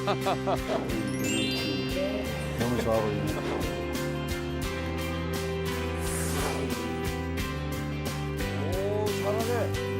너무 좋아 보이네. 오, 잘하네.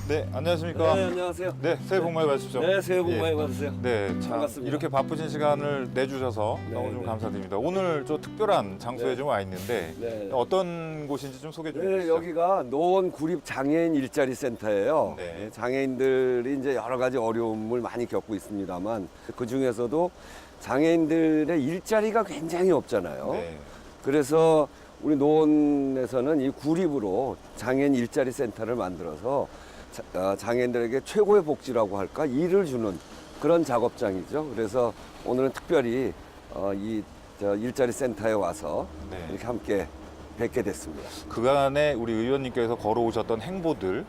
네, 안녕하십니까. 네, 안녕하세요. 네, 새해 복 많이 받으십시오. 네, 새해 복 예. 많이 받으세요. 네, 참 반갑습니다. 이렇게 바쁘신 시간을 내주셔서 네, 너무 좀 네. 감사드립니다. 오늘 좀 특별한 장소에 네. 좀 와 있는데 네. 어떤 곳인지 좀 소개 좀 네, 해주시죠. 여기가 노원 구립 장애인 일자리 센터예요. 네. 장애인들이 이제 여러 가지 어려움을 많이 겪고 있습니다만 그 중에서도 장애인들의 일자리가 굉장히 없잖아요. 네. 그래서 우리 노원에서는 이 구립으로 장애인 일자리 센터를 만들어서 장애인들에게 최고의 복지라고 할까 일을 주는 그런 작업장이죠. 그래서 오늘은 특별히 이 일자리 센터에 와서 네. 이렇게 함께 뵙게 됐습니다. 그간에 우리 의원님께서 걸어오셨던 행보들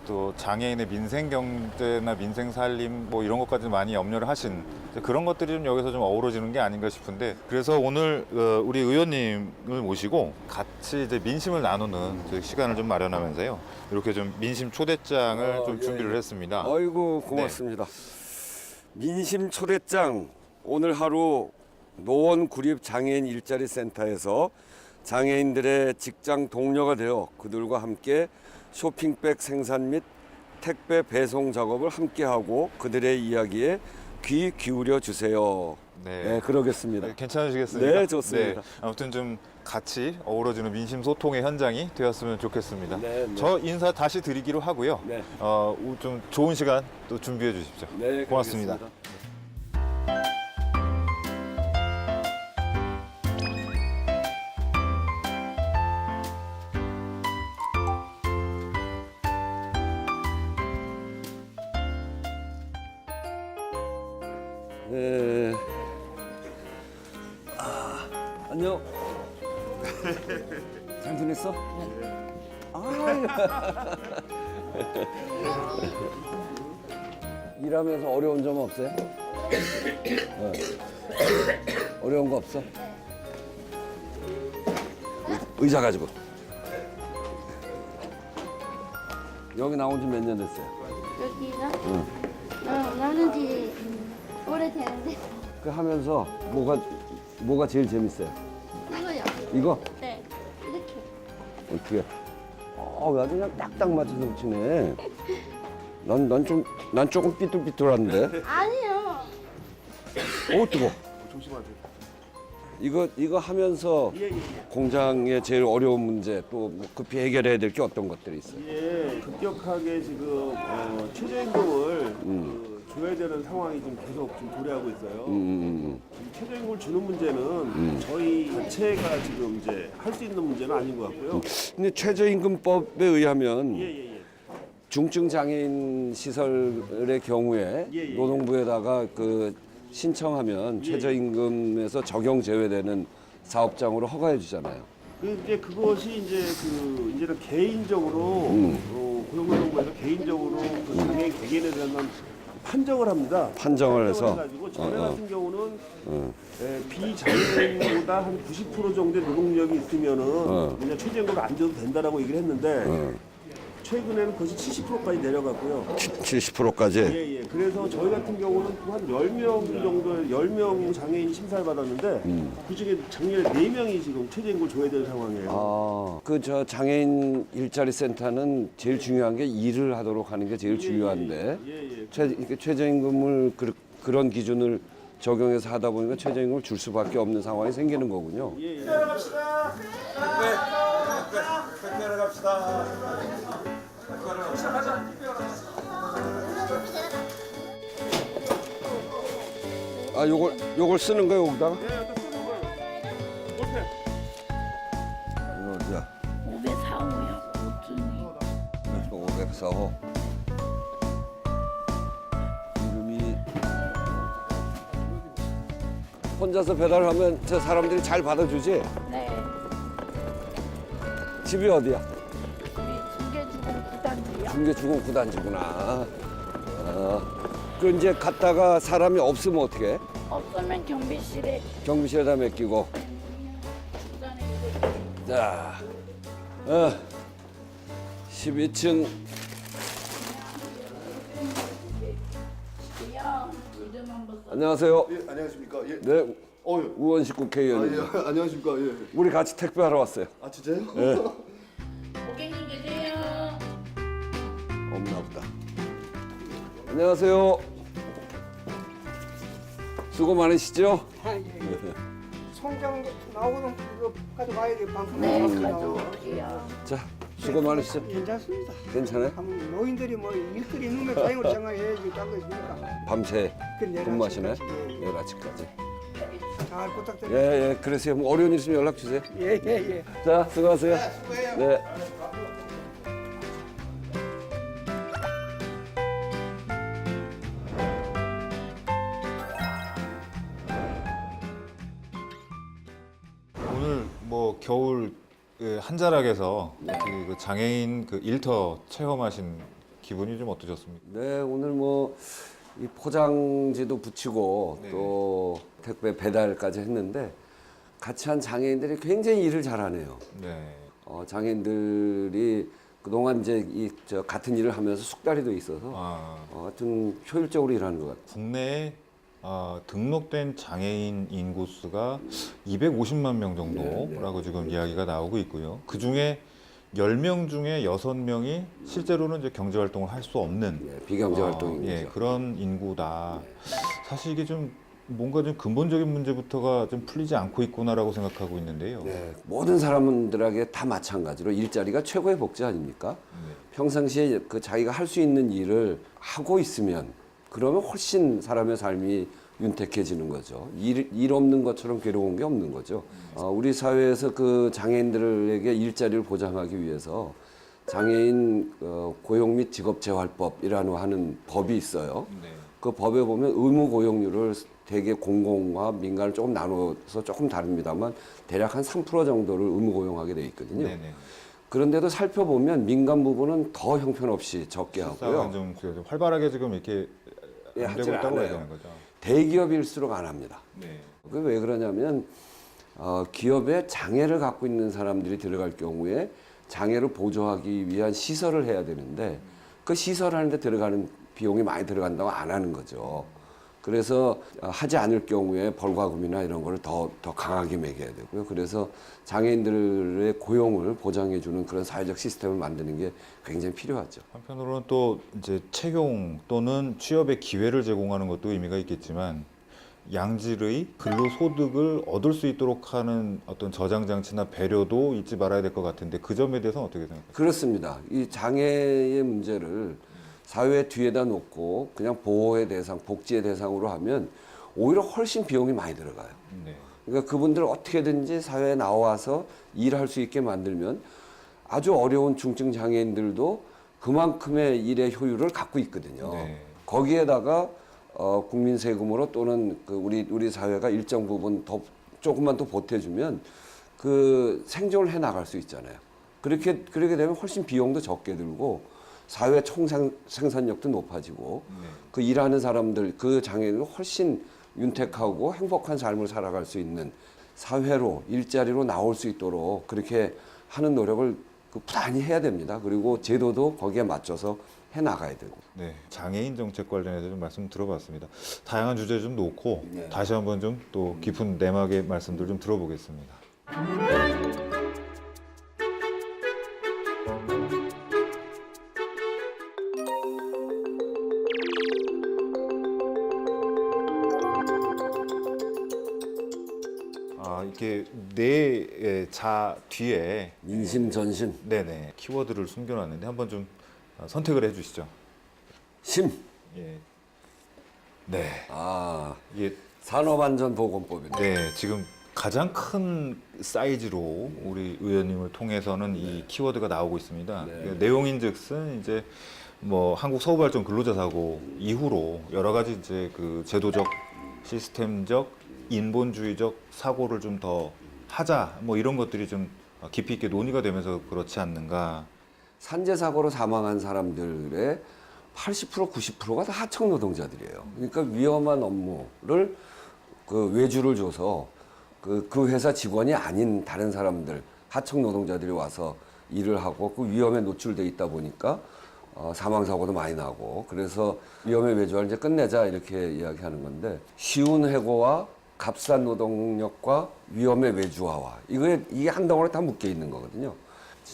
또 장애인의 민생 경제나 민생 살림 뭐 이런 것까지 많이 염려를 하신 그런 것들이 좀 여기서 좀 어우러지는 게 아닌가 싶은데 그래서 오늘 우리 의원님을 모시고 같이 이제 민심을 나누는 그 시간을 좀 마련하면서요 이렇게 좀 민심 초대장을 좀 예. 준비를 했습니다. 아이고 고맙습니다. 민심 초대장 오늘 하루 노원 구립 장애인 일자리 센터에서 장애인들의 직장 동료가 되어 그들과 함께 쇼핑백 생산 및 택배 배송 작업을 함께하고 그들의 이야기에 귀 기울여 주세요. 네. 네, 그러겠습니다. 네, 괜찮으시겠습니까? 네, 좋습니다. 아무튼 좀 같이 어우러지는 민심 소통의 현장이 되었으면 좋겠습니다. 네, 네. 저 인사 다시 드리기로 하고요. 네. 좀 좋은 시간 또 준비해 주십시오. 네, 고맙습니다. 그러겠습니다. 네. 안녕. 잘 지냈어? 아. 일하면서 어려운 점 없어요? 어려운 거 없어? 의자 가지고. 여기 나온 지 몇 년 됐어요? 여기가? 나는 지 오래되는데 그 하면서 뭐가 제일 재밌어요? 이거요. 이거? 네, 이렇게. 어떻게? 아주 그냥 딱딱 맞춰서 붙이네. 난 조금 삐뚤삐뚤한데. 아니요. 뜨거. 조심하세요. 이거 하면서 공장의 제일 어려운 문제 또뭐 급히 해결해야 될 게 어떤 것들이 있어요? 예, 급격하게 지금 최저임금을 줘야 되는 상황이 지금 계속 좀 도래하고 있어요. 이 최저임금을 주는 문제는 저희 자체가 지금 이제 할 수 있는 문제는 아닌 것 같고요. 근데 최저임금법에 의하면 예. 중증 장애인 시설의 경우에 예. 노동부에다가 그 신청하면 최저임금에서 적용 제외되는 사업장으로 허가해 주잖아요. 이제 그것이 이제는 개인적으로 고용노동부에서 개인적으로 그 장애인 개개인에 대한 판정을 합니다. 판정을 해서? 해가지고 전에 같은 경우는 비장애인보다 한 90% 정도의 노동력이 있으면은 그냥 최저임금을 안 줘도 된다라고 얘기를 했는데 최근에는 그것이 70%까지 내려갔고요. 70%까지? 예. 그래서 저희 같은 경우는 또 한 10명 정도, 10명 장애인 심사를 받았는데 그 중에 작년에 4명이 지금 최저임금을 줘야 되는 상황이에요. 그 장애인 일자리 센터는 제일 중요한 게 일을 하도록 하는 게 제일 중요한데 예. 최저임금을 그런 기준을 적용해서 하다 보니까 최저임금을 줄 수밖에 없는 상황이 생기는 거군요. 예. 요걸 쓰는 거예요, 여기다가? 예, 또 쓰는 거예요. 볼펜. 이거 어디야? 504호요. 5중이. 504호. 이름이 혼자서 배달하면 저 사람들이 잘 받아주지? 네. 집이 어디야? 우리 중계주공 9단지요. 중계주공 9단지구나. 그 이제 갔다가 사람이 없으면 어떻게 해? 없으면 경비실에 경비실에다 맡기고. 자, 12층. 야 이름 한번 써. 안녕하세요. 예, 안녕하십니까? 예. 네, 어, 예. 우원식 아, 국회의원님. 예. 안녕하십니까? 예. 우리 같이 택배하러 왔어요. 아, 진짜요? 고객님 계세요. 없나 보다. 안녕하세요. 수고 많으시죠? 아, 예, 예. 송장 나오는 그거 가져가야 돼 방송 네 나오니까. 가져올게요. 자, 수고 많으시죠? 괜찮습니다. 괜찮아요? 한번 노인들이 뭐 일거리 있는 걸 사용을 생각해야지 딴거 있습니까? 밤새 그 내일 근무하시나요? 아침까지, 예. 내일 아침까지. 잘 예, 부탁드립니다. 예, 그러세요. 뭐 어려운 일 있으면 연락 주세요. 예, 예, 예. 자, 수고하세요. 네. 오늘 뭐 겨울 그 한자락에서 그 장애인 그 일터 체험하신 기분이 좀 어떠셨습니까? 네, 오늘 뭐 이 포장지도 붙이고 네. 또 택배 배달까지 했는데 같이 한 장애인들이 굉장히 일을 잘하네요. 네. 장애인들이 그동안 이제 저 같은 일을 하면서 숙달이 돼 있어서 하여튼 효율적으로 일하는 것 같아요. 국내에 등록된 장애인 인구수가 250만 명 정도라고 지금 이야기가 나오고 있고요. 그 중에 10명 중에 6명이 실제로는 이제 경제 활동을 할 수 없는 예, 비경제 활동인 예, 거죠. 그런 인구다. 사실 이게 좀 뭔가 좀 근본적인 문제부터가 좀 풀리지 않고 있구나라고 생각하고 있는데요. 네, 모든 사람들에게 다 마찬가지로 일자리가 최고의 복지 아닙니까? 평상시에 그 자기가 할 수 있는 일을 하고 있으면 그러면 훨씬 사람의 삶이 윤택해지는 거죠. 일 없는 것처럼 괴로운 게 없는 거죠. 우리 사회에서 그 장애인들에게 일자리를 보장하기 위해서 장애인 고용 및 직업재활법이라는 하는 법이 있어요. 네. 그 법에 보면 의무 고용률을 대개 공공과 민간을 조금 나눠서 조금 다릅니다만 대략 한 3% 정도를 의무 고용하게 돼 있거든요. 네네. 그런데도 살펴보면 민간 부분은 더 형편없이 적게 실상은 하고요. 좀 활발하게 지금 이렇게 예, 안 되고 하지는 있다고 해야 않아요. 되는 거죠. 대기업일수록 안 합니다. 네. 그게 왜 그러냐면 기업에 장애를 갖고 있는 사람들이 들어갈 경우에 장애를 보조하기 위한 시설을 해야 되는데 그 시설하는데 들어가는 비용이 많이 들어간다고 안 하는 거죠. 그래서 하지 않을 경우에 벌과금이나 이런 거를 더 강하게 매겨야 되고요. 그래서 장애인들의 고용을 보장해주는 그런 사회적 시스템을 만드는 게 굉장히 필요하죠. 한편으로는 또 이제 채용 또는 취업의 기회를 제공하는 것도 의미가 있겠지만 양질의 근로소득을 얻을 수 있도록 하는 어떤 저장 장치나 배려도 잊지 말아야 될 것 같은데 그 점에 대해서는 어떻게 생각하세요? 그렇습니다. 이 장애의 문제를 사회 뒤에다 놓고 그냥 보호의 대상, 복지의 대상으로 하면 오히려 훨씬 비용이 많이 들어가요. 네. 그러니까 그분들을 어떻게든지 사회에 나와서 일할 수 있게 만들면 아주 어려운 중증 장애인들도 그만큼의 일의 효율을 갖고 있거든요. 네. 거기에다가 국민 세금으로 또는 그 우리 사회가 일정 부분 더 조금만 더 보태주면 그 생존을 해 나갈 수 있잖아요. 그렇게 되면 훨씬 비용도 적게 들고 사회 총 생산력도 높아지고 그 일하는 사람들 그 장애인은 훨씬 윤택하고 행복한 삶을 살아갈 수 있는 사회로 일자리로 나올 수 있도록 그렇게 하는 노력을 부단히 해야 됩니다. 그리고 제도도 거기에 맞춰서 해 나가야 되고. 네, 장애인 정책 관련해서 좀 말씀 들어봤습니다. 다양한 주제 좀 놓고 다시 한번 좀 또 깊은 내막의 말씀들 좀 들어보겠습니다. 이렇게 네 자 뒤에 민심 전신 네네 키워드를 숨겨놨는데 한번 좀 선택을 해주시죠. 심. 예. 네. 이게 산업안전보건법입니다. 네 지금 가장 큰 사이즈로 우리 의원님을 통해서는 이 키워드가 나오고 있습니다. 내용인즉슨 이제 뭐 한국 서구발전 근로자 사고 이후로 여러 가지 이제 그 제도적, 시스템적, 인본주의적 사고를 좀 더 하자 뭐 이런 것들이 좀 깊이 있게 논의가 되면서 그렇지 않는가. 산재 사고로 사망한 사람들의 80% 90%가 다 하청 노동자들이에요. 그러니까 위험한 업무를 그 외주를 줘서 그 회사 직원이 아닌 다른 사람들, 하청 노동자들이 와서 일을 하고 그 위험에 노출돼 있다 보니까 사망 사고도 많이 나고, 그래서 위험의 외주화를 이제 끝내자 이렇게 이야기하는 건데, 쉬운 해고와 값싼 노동력과 위험의 외주화와 이게 한 덩어리 다 묶여 있는 거거든요.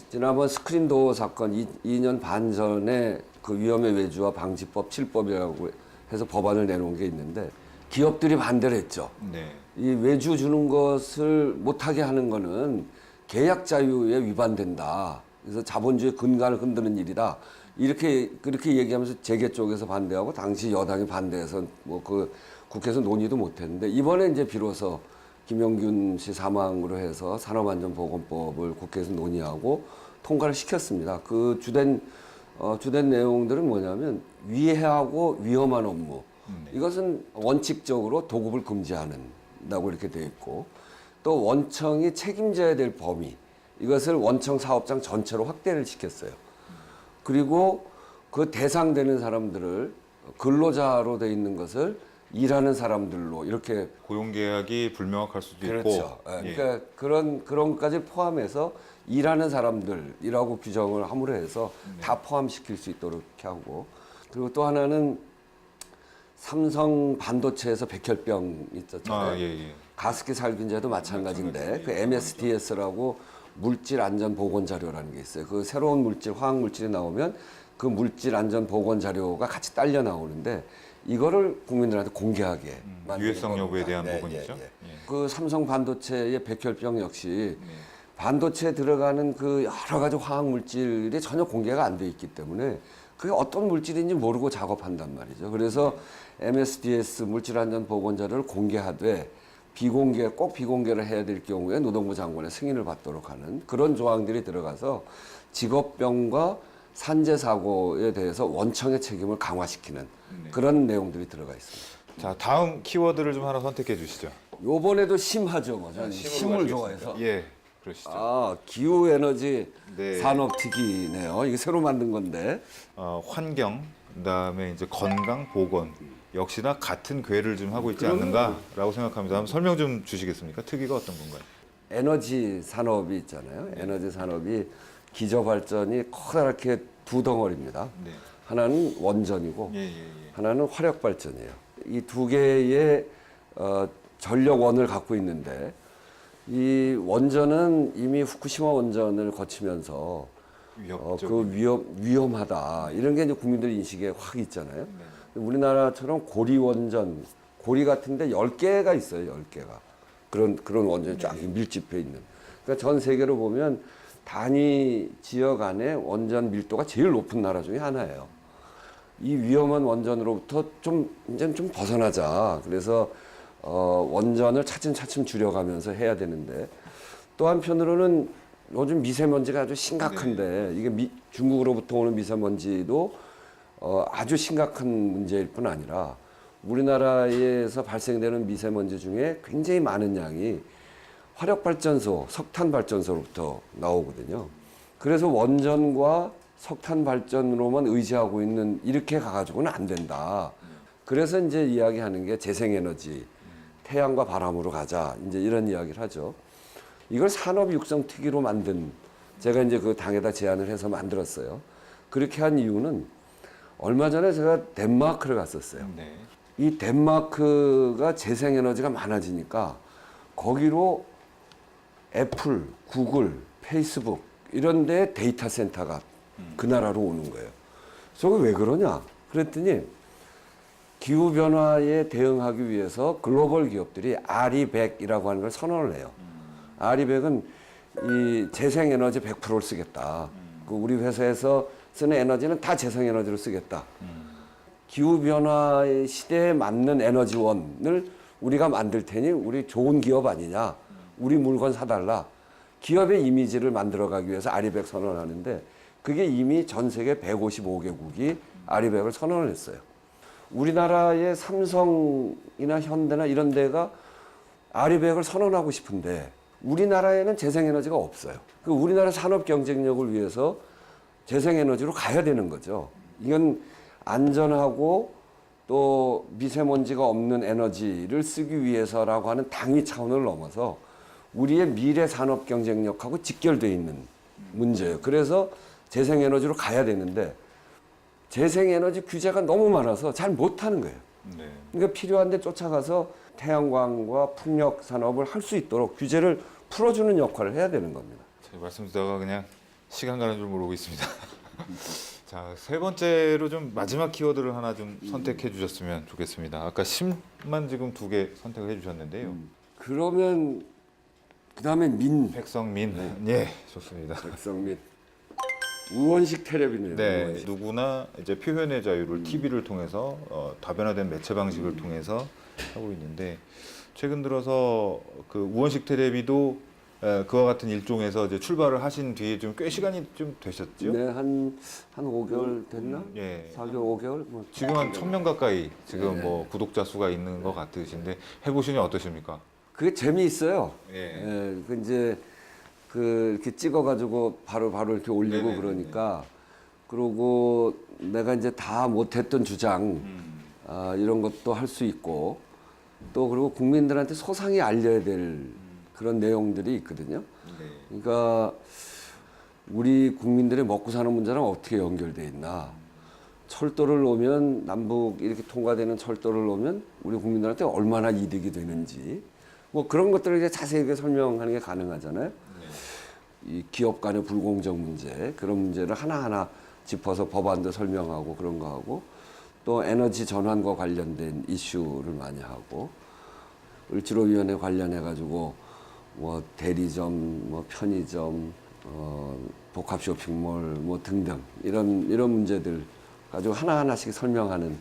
지난번 스크린도어 사건 2년 반 전에 그 위험의 외주화 방지법 7법이라고 해서 법안을 내놓은 게 있는데, 기업들이 반대를 했죠. 네. 이 외주 주는 것을 못하게 하는 거는 계약 자유에 위반된다. 그래서 자본주의 근간을 흔드는 일이다. 그렇게 얘기하면서 재계 쪽에서 반대하고, 당시 여당이 반대해서 뭐 그 국회에서 논의도 못했는데, 이번에 이제 비로소 김영균 씨 사망으로 해서 산업안전보건법을 국회에서 논의하고 통과를 시켰습니다. 그 주된 내용들은 뭐냐면, 위해하고 위험한 업무. 이것은 원칙적으로 도급을 금지하는다고 이렇게 되어 있고, 또 원청이 책임져야 될 범위, 이것을 원청 사업장 전체로 확대를 시켰어요. 그리고 그 대상되는 사람들을 근로자로 돼 있는 것을 일하는 사람들로 이렇게. 고용계약이 불명확할 수도 그렇죠. 있고. 예. 그러니까 그런 것까지 포함해서 일하는 사람들이라고 규정을 함으로 해서 다 포함시킬 수 있도록 이렇게 하고, 그리고 또 하나는 삼성 반도체에서 백혈병 있었잖아요. 예. 가습기 살균제도 마찬가지인데, 그 MSDS라고 물질 안전 보건 자료라는 게 있어요. 그 새로운 물질, 화학 물질이 나오면 그 물질 안전 보건 자료가 같이 딸려 나오는데, 이거를 국민들한테 공개하게 만드는 유해성 여부에 겁니다. 대한 네, 부분이죠. 예, 예. 예. 그 삼성 반도체의 백혈병 역시 반도체에 들어가는 그 여러 가지 화학 물질이 전혀 공개가 안 돼 있기 때문에 그게 어떤 물질인지 모르고 작업한단 말이죠. 그래서 MSDS 물질 안전 보건 자료를 공개하되, 꼭 비공개를 해야 될 경우에 노동부 장관의 승인을 받도록 하는 그런 조항들이 들어가서 직업병과 산재 사고에 대해서 원청의 책임을 강화시키는 그런 내용들이 들어가 있습니다. 자, 다음 키워드를 좀 하나 선택해 주시죠. 요번에도 심하죠. 뭐. 저는 심으로 심을 가시겠습니다. 좋아해서. 예, 그러시죠. 기후 에너지 네. 산업 특위네요. 이게 새로 만든 건데. 환경, 그다음에 이제 건강, 보건 역시나 같은 궤를 좀 하고 있지 않는가라고 생각합니다. 한번 설명 좀 주시겠습니까? 특위가 어떤 건가요? 에너지 산업이 있잖아요. 에너지 산업이 기저 발전이 커다랗게 두 덩어리입니다. 네. 하나는 원전이고 예. 하나는 화력 발전이에요. 이 두 개의 전력원을 갖고 있는데, 이 원전은 이미 후쿠시마 원전을 거치면서 위협적. 위험하다 이런 게 이제 국민들 인식에 확 있잖아요. 네. 우리나라처럼 고리 원전, 고리 같은데 10개가 있어요. 10개가 그런 원전이 쫙 밀집해 있는. 그러니까 전 세계로 보면 단위 지역 안에 원전 밀도가 제일 높은 나라 중에 하나예요. 이 위험한 원전으로부터 이제 좀 벗어나자. 그래서 원전을 차츰차츰 줄여가면서 해야 되는데, 또 한편으로는 요즘 미세먼지가 아주 심각한데, 이게 중국으로부터 오는 미세먼지도 아주 심각한 문제일 뿐 아니라 우리나라에서 발생되는 미세먼지 중에 굉장히 많은 양이 화력발전소, 석탄발전소로부터 나오거든요. 그래서 원전과 석탄발전으로만 의지하고 있는, 이렇게 가가지고는 안 된다. 그래서 이제 이야기하는 게 재생에너지, 태양과 바람으로 가자, 이제 이런 이야기를 하죠. 이걸 산업육성특위로 만든, 제가 이제 그 당에다 제안을 해서 만들었어요. 그렇게 한 이유는, 얼마 전에 제가 덴마크를 갔었어요. 네. 이 덴마크가 재생에너지가 많아지니까 거기로 애플, 구글, 페이스북 이런 데 데이터 센터가 그 나라로 오는 거예요. 저거 왜 그러냐? 그랬더니 기후변화에 대응하기 위해서 글로벌 기업들이 RE100이라고 하는 걸 선언을 해요. RE100은 이 재생에너지 100%를 쓰겠다. 그 우리 회사에서 쓰는 에너지는 다 재생에너지로 쓰겠다. 기후변화의 시대에 맞는 에너지원을 우리가 만들 테니 우리 좋은 기업 아니냐. 우리 물건 사달라. 기업의 이미지를 만들어가기 위해서 RE100 선언하는데, 그게 이미 전 세계 155개국이 RE100을 선언을 했어요. 우리나라의 삼성이나 현대나 이런 데가 RE100을 선언하고 싶은데 우리나라에는 재생에너지가 없어요. 그 우리나라 산업 경쟁력을 위해서 재생에너지로 가야 되는 거죠. 이건 안전하고 또 미세먼지가 없는 에너지를 쓰기 위해서라고 하는 당위 차원을 넘어서 우리의 미래 산업 경쟁력하고 직결되어 있는 문제예요. 그래서 재생에너지로 가야 되는데 재생에너지 규제가 너무 많아서 잘 못하는 거예요. 네. 그러니까 필요한 데 쫓아가서 태양광과 풍력 산업을 할 수 있도록 규제를 풀어주는 역할을 해야 되는 겁니다. 제 말씀 듣다가 그냥 시간 가는 줄 모르고 있습니다. 자, 세 번째로 좀 마지막 키워드를 하나 좀 선택해 주셨으면 좋겠습니다. 아까 심만 지금 2개 선택을 해 주셨는데요. 그러면 그다음에 백성민. 예, 좋습니다. 백성민 우원식 테레비네요. 네, 우원식. 누구나 이제 표현의 자유를 TV를 통해서 다변화된 매체 방식을 통해서 하고 있는데 최근 들어서 그 우원식 테레비도 그와 같은 일종에서 이제 출발을 하신 뒤에 좀 꽤 시간이 좀 되셨죠? 네, 한 5개월 됐나? 예. 4개월, 5개월? 뭐. 지금 한 1,000명 가까이 지금 네. 뭐 구독자 수가 있는 것 같으신데 해보시니 어떠십니까? 그게 재미있어요. 예. 예, 그 이제 이렇게 찍어가지고 바로 이렇게 올리고 네네네네. 그러니까 그러고 내가 이제 다 못했던 주장 이런 것도 할 수 있고 또 그리고 국민들한테 소상히 알려야 될 그런 내용들이 있거든요. 네. 그러니까 우리 국민들의 먹고 사는 문제랑 어떻게 연결돼 있나. 철도를 놓으면 남북 이렇게 통과되는 철도를 놓으면 우리 국민들한테 얼마나 이득이 되는지 뭐 그런 것들을 이제 자세하게 설명하는 게 가능하잖아요. 이 기업 간의 불공정 문제 그런 문제를 하나하나 짚어서 법안도 설명하고 그런 거 하고 또 에너지 전환과 관련된 이슈를 많이 하고 을지로위원회 관련해 가지고 뭐 대리점, 뭐 편의점, 복합 쇼핑몰 뭐 등등 이런 문제들 가지고 하나하나씩 설명하는.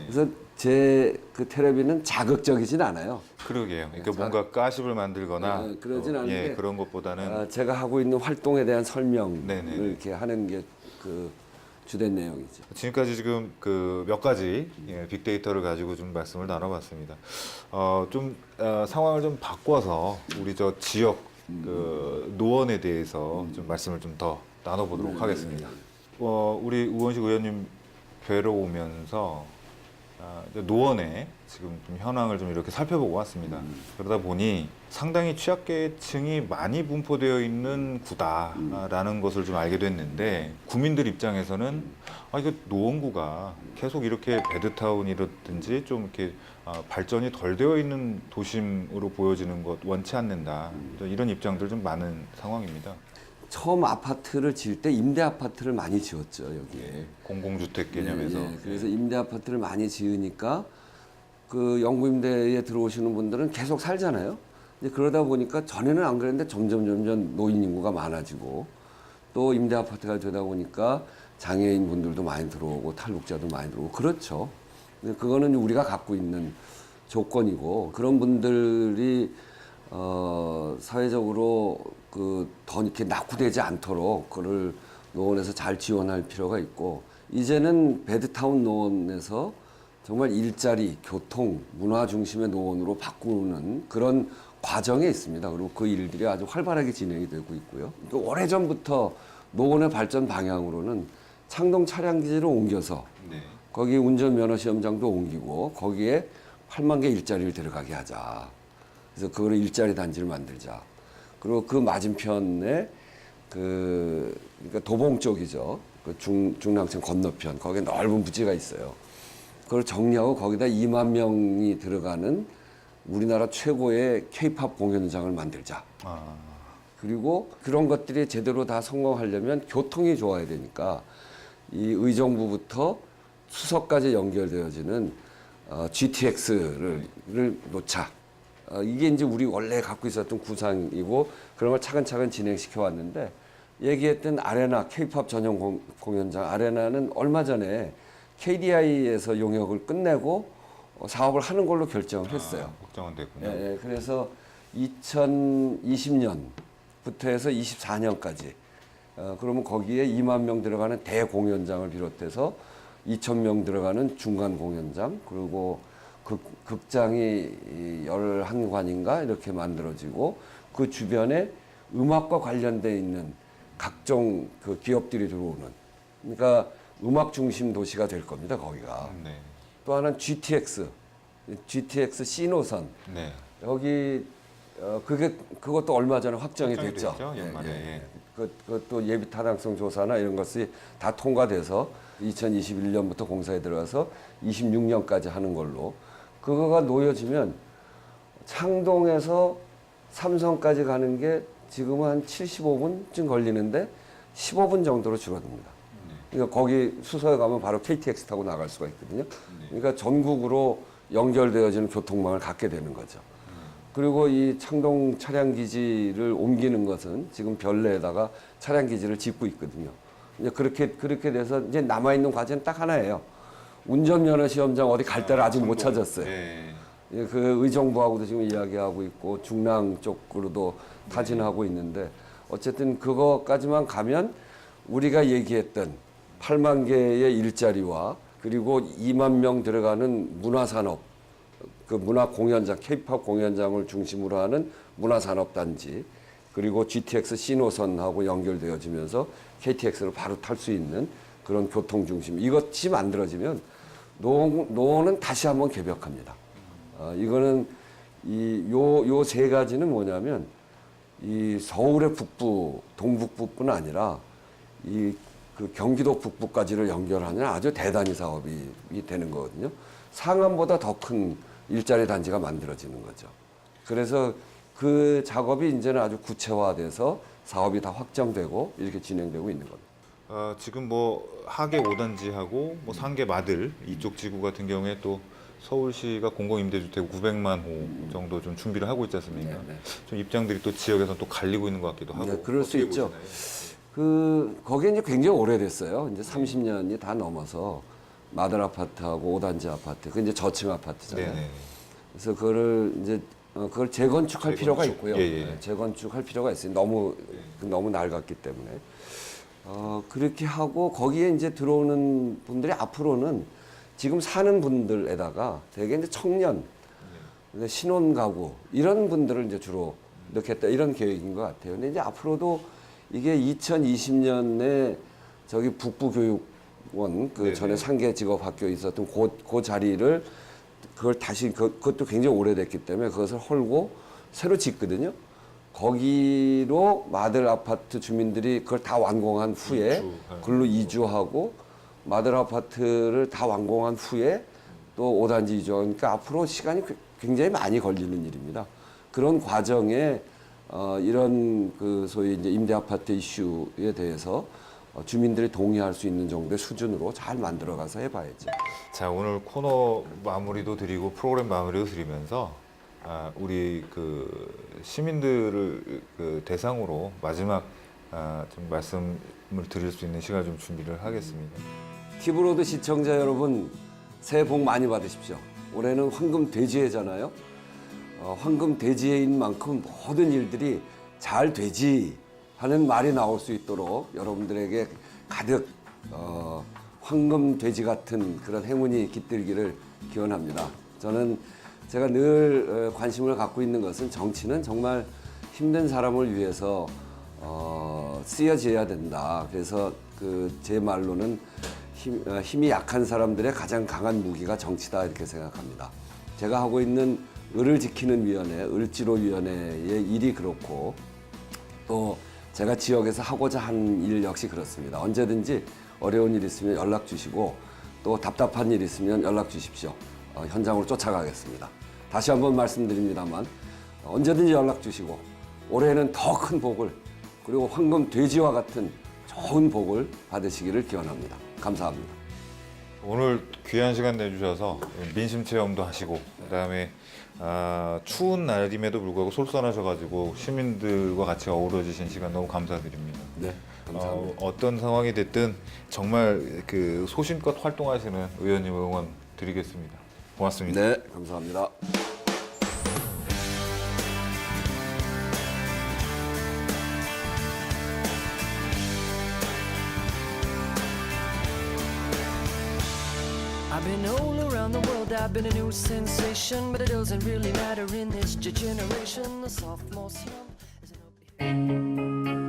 그래서 제 그 텔레비는 자극적이진 않아요. 그러게요. 그러니까 뭔가 가십을 만들거나 그러진 않은데 예, 그런 것보다는 제가 하고 있는 활동에 대한 설명을 네네. 이렇게 하는 게 그 주된 내용이죠. 지금까지 지금 그 몇 가지 빅데이터를 가지고 좀 말씀을 나눠봤습니다. 상황을 좀 바꿔서 우리 저 지역 그 노원에 대해서 좀 말씀을 좀 더 나눠보도록 하겠습니다. 우리 우원식 의원님 뵈러 오면서 이제 노원에 지금 좀 현황을 좀 이렇게 살펴보고 왔습니다. 그러다 보니 상당히 취약계층이 많이 분포되어 있는 구다라는 것을 좀 알게 됐는데 국민들 입장에서는 이거 노원구가 계속 이렇게 베드타운이라든지 좀 이렇게 발전이 덜 되어 있는 도심으로 보여지는 것 원치 않는다. 이런 입장들 좀 많은 상황입니다. 처음 아파트를 지을 때 임대 아파트를 많이 지었죠 여기에. 공공주택 개념에서. 예, 그래서 임대 아파트를 많이 지으니까 그 영구임대에 들어오시는 분들은 계속 살잖아요. 이제 그러다 보니까 전에는 안 그랬는데 점점 노인 인구가 많아지고 또 임대 아파트가 되다 보니까 장애인 분들도 많이 들어오고 탈북자도 많이 들어오고 그렇죠. 근데 그거는 우리가 갖고 있는 조건이고 그런 분들이 사회적으로 더 이렇게 낙후되지 않도록 그를 노원에서 잘 지원할 필요가 있고 이제는 베드타운 노원에서 정말 일자리, 교통, 문화 중심의 노원으로 바꾸는 그런 과정에 있습니다. 그리고 그 일들이 아주 활발하게 진행이 되고 있고요. 그러니까 오래전부터 노원의 발전 방향으로는 창동 차량기지를 옮겨서 네. 거기 운전면허 시험장도 옮기고 거기에 8만 개 일자리를 들어가게 하자. 그래서 그거를 일자리 단지를 만들자. 그리고 그 맞은편에 그러니까 도봉 쪽이죠. 그 중랑천 건너편 거기에 넓은 부지가 있어요. 그걸 정리하고 거기다 2만 명이 들어가는 우리나라 최고의 K-팝 공연장을 만들자. 그리고 그런 것들이 제대로 다 성공하려면 교통이 좋아야 되니까 이 의정부부터 수서까지 연결되어지는 GTX를 놓자. 이게 이제 우리 원래 갖고 있었던 구상이고 그런 걸 차근차근 진행시켜 왔는데 얘기했던 아레나 K-팝 전용 공연장 아레나는 얼마 전에 KDI에서 용역을 끝내고 사업을 하는 걸로 결정을 했어요. 확정은 됐군요. 예, 그래서 2020년부터 해서 24년까지 그러면 거기에 2만 명 들어가는 대공연장을 비롯해서 2,000명 들어가는 중간 공연장 그리고 극장이 11관인가 이렇게 만들어지고 그 주변에 음악과 관련돼 있는 각종 그 기업들이 들어오는 그러니까 음악 중심 도시가 될 겁니다. 거기가. 네. 또 하나는 GTX C 노선. 네. 여기 그것도 얼마 전에 확정이 됐죠. 연말에. 예. 그것도 예비 타당성 조사나 이런 것이 다 통과돼서 2021년부터 공사에 들어가서 26년까지 하는 걸로 그거가 놓여지면 창동에서 삼성까지 가는 게 지금은 한 75분쯤 걸리는데 15분 정도로 줄어듭니다. 그러니까 거기 수서에 가면 바로 KTX 타고 나갈 수가 있거든요. 그러니까 전국으로 연결되어지는 교통망을 갖게 되는 거죠. 그리고 이 창동 차량기지를 옮기는 것은 지금 별내에다가 차량기지를 짓고 있거든요. 이제 그렇게 돼서 이제 남아있는 과제는 딱 하나예요. 운전면허 시험장 어디 갈 데를 아직 못 찾았어요. 네. 예, 그 의정부하고도 지금 이야기하고 있고 중랑 쪽으로도 타진하고 있는데 어쨌든 그거까지만 가면 우리가 얘기했던 8만 개의 일자리와 그리고 2만 명 들어가는 문화산업, 그 문화공연장, K-팝 공연장을 중심으로 하는 문화산업단지 그리고 GTX C 노선하고 연결되어지면서 KTX를 바로 탈 수 있는 그런 교통중심 이것이 만들어지면 노원은 다시 한번 개벽합니다. 이거는 요 세 가지는 뭐냐면 이 서울의 북부, 동북부뿐 아니라 그 경기도 북부까지를 연결하는 아주 대단히 사업이 되는 거거든요. 상암보다 더 큰 일자리 단지가 만들어지는 거죠. 그래서 그 작업이 이제는 아주 구체화돼서 사업이 다 확정되고 이렇게 진행되고 있는 겁니다. 지금 뭐 하계 5단지하고 뭐 상계 마들 이쪽 지구 같은 경우에 또 서울시가 공공임대주택 900만 호 정도 좀 준비를 하고 있지 않습니까? 네. 좀 입장들이 또 지역에서 또 갈리고 있는 것 같기도 하고. 네, 그럴 수 어떻게 있죠. 보시나요? 거기에 이제 굉장히 오래됐어요. 이제 30년이 다 넘어서 마들 아파트하고 5단지 아파트, 그 이제 저층 아파트잖아요. 네네. 그래서 그걸 재건축할 필요가 있고요. 예. 네, 재건축할 필요가 있어요. 너무 낡았기 때문에. 그렇게 하고 거기에 이제 들어오는 분들이 앞으로는 지금 사는 분들에다가 되게 이제 청년, 신혼 가구 이런 분들을 이제 주로 넣겠다 이런 계획인 것 같아요. 근데 이제 앞으로도 이게 2020년에 저기 북부교육원 그 전에 상계 직업학교 있었던 그 자리를 그걸 다시 그것도 굉장히 오래됐기 때문에 그것을 헐고 새로 짓거든요. 거기로 마들 아파트 주민들이 그걸 다 완공한 후에 글로 이주하고 마들 아파트를 다 완공한 후에 또 5단지 이주하니까 앞으로 시간이 굉장히 많이 걸리는 일입니다. 그런 과정에 이런 그 소위 이제 임대 아파트 이슈에 대해서 주민들이 동의할 수 있는 정도의 수준으로 잘 만들어가서 해봐야죠. 자, 오늘 코너 마무리도 드리고 프로그램 마무리도 드리면서 우리 그 시민들을 그 대상으로 마지막 좀 말씀을 드릴 수 있는 시간을 좀 준비를 하겠습니다. 티브로드 시청자 여러분 새해 복 많이 받으십시오. 올해는 황금 돼지해잖아요. 황금 돼지해인 만큼 모든 일들이 잘 되지 하는 말이 나올 수 있도록 여러분들에게 가득 황금 돼지 같은 그런 행운이 깃들기를 기원합니다. 저는 제가 늘 관심을 갖고 있는 것은 정치는 정말 힘든 사람을 위해서 쓰여져야 된다. 그래서 제 말로는 힘이 약한 사람들의 가장 강한 무기가 정치다 이렇게 생각합니다. 제가 하고 있는 을을 지키는 위원회, 을지로위원회의 일이 그렇고 또 제가 지역에서 하고자 하는 일 역시 그렇습니다. 언제든지 어려운 일 있으면 연락 주시고 또 답답한 일 있으면 연락 주십시오. 현장으로 쫓아가겠습니다. 다시 한번 말씀드립니다만 언제든지 연락 주시고 올해는 더 큰 복을 그리고 황금 돼지와 같은 좋은 복을 받으시기를 기원합니다. 감사합니다. 오늘 귀한 시간 내주셔서 민심 체험도 하시고 그다음에 추운 날임에도 불구하고 솔선하셔가지고 시민들과 같이 어우러지신 시간 너무 감사드립니다. 네, 감사합니다. 어떤 상황이 됐든 정말 그 소신껏 활동하시는 의원님 응원 드리겠습니다. 고맙습니다. 네, 감사합니다. I've been all around the world, I've been a new sensation, but it doesn't really matter in this generation. The sophomore slump is an